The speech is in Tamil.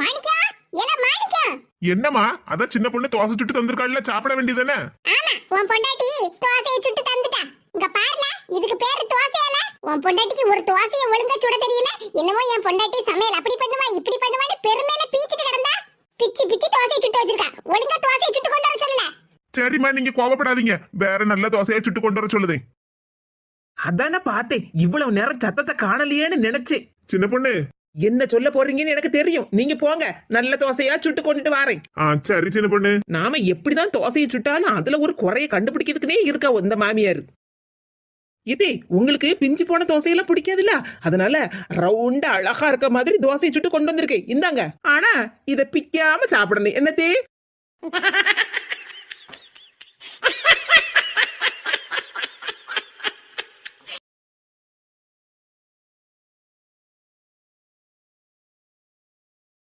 மாணிக்கா, ஏல மாணிக்கா. என்னம்மா அதான் சின்ன பொண்ணு தோசை சுட்டு தந்திருக்காள்ல, சாப்பிட வேண்டியதானே? ஆமா, உன் பொண்டாட்டி தோசையை சுட்டு தந்துட்டா. இங்க பாருல, இதுக்கு பேரு தோசையல. உன் பொண்டாட்டிக்கு ஒரு தோசையை ஒழுங்கா சுட தெரியல. என்னமோ என் பொண்டாட்டி சமையல் அப்படி பண்ணுவா இப்படி பண்ணுவான்னு பெருமையில பீத்திட்டு கிடந்தா. பிச்சி பிச்சி தோசையை சுட்டு வச்சிருக்கா. ஒழுங்கா தோசையை சுட்டு கொண்டு வர சொல்லல. சரிம்மா, நீங்க கோவப்படாதீங்க. வேற நல்ல தோசையை சுட்டு கொண்டு வர சொல்லுதே. அதான பார்த்தேன், இவ்வளவு நேரம் சத்தத்தை காணலையேன்னு நினைச்சேன். சின்ன பொண்ணு, என்ன சொல்ல போறீங்கன்னு எனக்கு தெரியும். நீங்க போங்க, நல்ல தோசையா சுட்டு கொண்டுட்டு வாரேன். சரி சின்ன பொண்ணு. நாம எப்படிதான் தோசையை சுட்டாலும் அதுல ஒரு குறைய கண்டுபிடிக்கிறதுக்குனே இருக்கா இந்த மாமியார். இதே உங்களுக்கு பிஞ்சு போன தோசையெல்லாம் பிடிக்காதுல்ல, அதனால ரவுண்டா அழகா இருக்க மாதிரி தோசையை சுட்டு கொண்டு வந்திருக்கேன். இந்தாங்க. ஆனா இத பிக்காம சாப்பிடணும். என்னத்தே?